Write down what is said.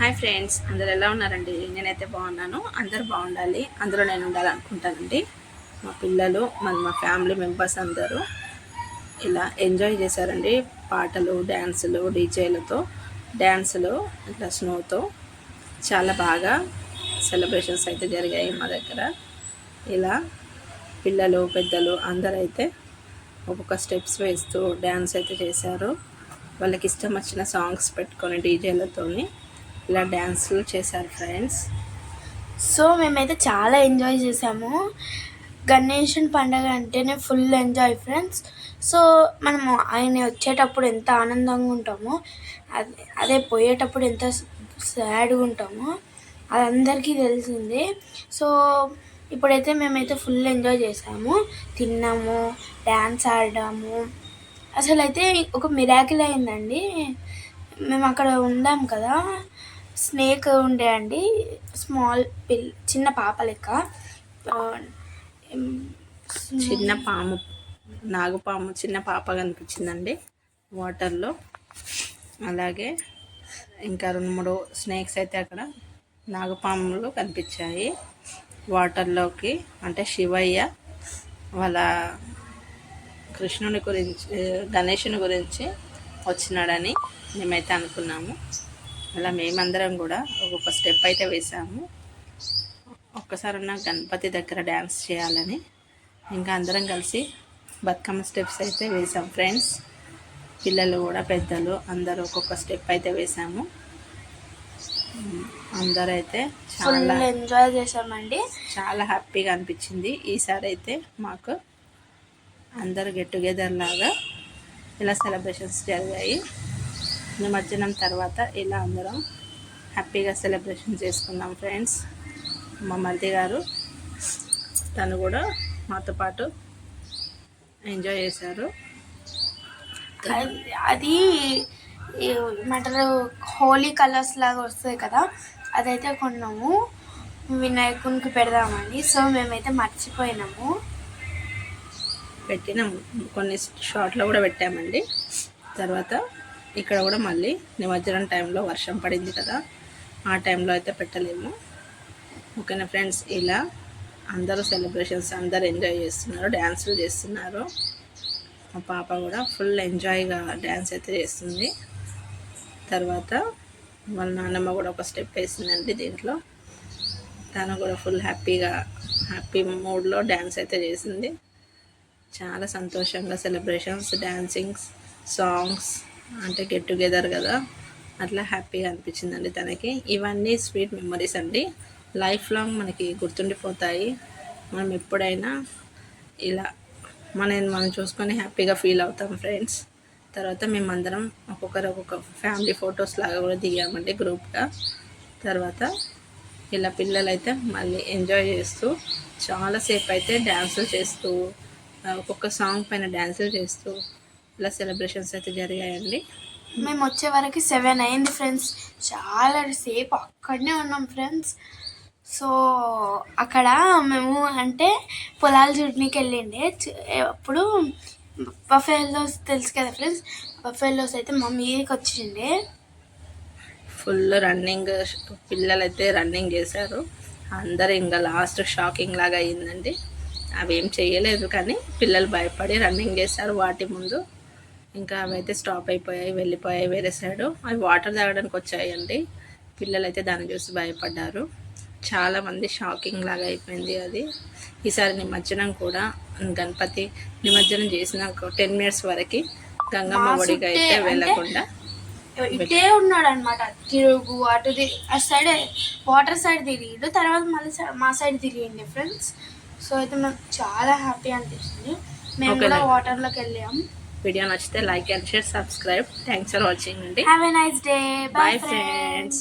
Hi friends, అందరు ఎలా ఉన్నారండి? నేనైతే బాగున్నాను. అందరు బాగుండాలి, అందులో నేను ఉండాలనుకుంటానండి. మా పిల్లలు మా ఫ్యామిలీ మెంబర్స్ అందరూ ఇలా ఎంజాయ్ చేశారండి. పాటలు, డ్యాన్సులు, డీజేలతో డ్యాన్సులు, ఇట్లా స్నోతో చాలా బాగా సెలబ్రేషన్స్ అయితే జరిగాయి మా దగ్గర. ఇలా పిల్లలు, పెద్దలు అందరైతే ఒక్కొక్క స్టెప్స్ వేస్తూ డ్యాన్స్ అయితే చేశారు. వాళ్ళకి ఇష్టం వచ్చిన సాంగ్స్ పెట్టుకొని డీజేలతోని ఇలా డ్యాన్సులు చేశారు ఫ్రెండ్స్. సో మేమైతే చాలా ఎంజాయ్ చేసాము. గణేశుని పండగ అంటేనే ఫుల్ ఎంజాయ్ ఫ్రెండ్స్. సో మనము ఆయన వచ్చేటప్పుడు ఎంత ఆనందంగా ఉంటామో, అదే పోయేటప్పుడు ఎంత సాడ్గా ఉంటామో అది అందరికీ తెలిసిందే. సో ఇప్పుడైతే మేమైతే ఫుల్ ఎంజాయ్ చేసాము, తిన్నాము, డ్యాన్స్ ఆడాము. అసలు అయితే ఒక మిరాకిల్ అయిందండి. మేము అక్కడ ఉండాం కదా, స్నేక్ ఉండే అండి, స్మాల్ చిన్న పాప లెక్క, చిన్న పాము, నాగుపాము చిన్న పాప కనిపించిందండి వాటర్లో. అలాగే ఇంకా 2-3 స్నేక్స్ అయితే అక్కడ నాగుపాములు కనిపించాయి వాటర్లోకి. అంటే శివయ్య వాళ్ళ కృష్ణుని గురించి, గణేషుని గురించి వచ్చినాడని మేమైతే అనుకున్నాము. అలా మేమందరం కూడా ఒక్కొక్క స్టెప్ అయితే వేసాము. ఒక్కసారి ఉన్న గణపతి దగ్గర డ్యాన్స్ చేయాలని ఇంకా అందరం కలిసి బతుకమ్మ స్టెప్స్ అయితే వేసాం ఫ్రెండ్స్. పిల్లలు కూడా, పెద్దలు అందరూ ఒక్కొక్క స్టెప్ అయితే వేసాము. అందరూ అయితే చాలా ఎంజాయ్ చేసామండి. చాలా హ్యాపీగా అనిపించింది. ఈసారి అయితే మాకు అందరూ గెట్ టుగెదర్ లాగా ఇలా సెలబ్రేషన్స్ జరిగాయి. నిమజ్జనం తర్వాత ఇలా అందరం హ్యాపీగా సెలబ్రేషన్ చేసుకున్నాం ఫ్రెండ్స్. మా మరిది గారు తను కూడా మాతో పాటు ఎంజాయ్ చేశారు. అది ఏమంటారు, హోలీ కలర్స్ లాగా వస్తాయి కదా, అదైతే కొన్నాము, వినాయకునికి పెడదామని. సో మేమైతే మర్చిపోయినాము, పెట్టినాము, కొన్ని షార్ట్లో కూడా పెట్టామండి. తర్వాత ఇక్కడ కూడా మళ్ళీ నిమజ్జనం టైంలో వర్షం పడింది కదా, ఆ టైంలో అయితే పెట్టలేము. ఓకేనా ఫ్రెండ్స్, ఇలా అందరూ సెలబ్రేషన్స్ అందరూ ఎంజాయ్ చేస్తున్నారు, డ్యాన్సులు చేస్తున్నారు. మా పాప కూడా ఫుల్ ఎంజాయ్గా డ్యాన్స్ అయితే చేస్తుంది. తర్వాత వాళ్ళ నాన్నమ్మ కూడా ఒక స్టెప్ వేసిందండి దీంట్లో. తను కూడా ఫుల్ హ్యాపీ మూడ్లో డ్యాన్స్ అయితే చేసింది. చాలా సంతోషంగా సెలబ్రేషన్స్, డ్యాన్సింగ్స్, సాంగ్స్, అంటే గెట్ టుగెదర్ కదా, అట్లా హ్యాపీగా అనిపించిందండి తనకి. ఇవన్నీ స్వీట్ మెమరీస్ అండి, లైఫ్ లాంగ్ మనకి గుర్తుండిపోతాయి. మనం ఎప్పుడైనా ఇలా మనం చూసుకొని హ్యాపీగా ఫీల్ అవుతాం ఫ్రెండ్స్. తర్వాత మేమందరం ఒక్కొక్క ఫ్యామిలీ ఫొటోస్ లాగా కూడా దిగామండి గ్రూప్గా. తర్వాత ఇలా పిల్లలైతే మళ్ళీ ఎంజాయ్ చేస్తూ చాలాసేపు అయితే డ్యాన్సులు చేస్తూ, ఒక్కొక్క సాంగ్ పైన డ్యాన్సులు చేస్తూ ఇలా సెలబ్రేషన్స్ అయితే జరిగాయండి. మేము వచ్చే వరకు 7 అయింది ఫ్రెండ్స్. చాలా సేపు అక్కడనే ఉన్నాం ఫ్రెండ్స్. సో అక్కడ మేము అంటే పొలాలు చూడడానికి వెళ్ళిండే అప్పుడు బఫెలోస్ తెలుసు కదా ఫ్రెండ్స్, బఫెలోస్ అయితే మా మీదకి వచ్చిండే. ఫుల్ రన్నింగ్, పిల్లలైతే రన్నింగ్ చేశారు అందరూ. ఇంకా లాస్ట్ షాకింగ్ లాగా అయ్యిందండి. అవి ఏం చేయలేదు కానీ పిల్లలు భయపడి రన్నింగ్ చేశారు వాటి ముందు. ఇంకా అవైతే స్టాప్ అయిపోయాయి, వెళ్ళిపోయాయి వేరే సైడు. అవి వాటర్ తాగడానికి వచ్చాయండి. పిల్లలైతే దాన్ని చూసి భయపడ్డారు. చాలామంది షాకింగ్ లాగా అయిపోయింది అది. ఈసారి నిమజ్జనం కూడా గణపతి నిమజ్జనం చేసిన 10 minutes వరకు గంగమ్మ ఒడికి అయితే వెళ్ళకుండా ఇటే ఉన్నాడు అనమాట. తిరుగు అటు ఆ సైడ్ వాటర్ సైడ్ తిరిగిండు, తర్వాత మళ్ళీ మా సైడ్ తిరిగింది ఫ్రెండ్స్. సో అయితే నాకు చాలా హ్యాపీ అనిపిస్తుంది. మేము కూడా వాటర్లోకి వెళ్ళాం. వీడియో నచ్చితే like and share, subscribe. Thanks for watching అండి. Have a nice day. Bye friends.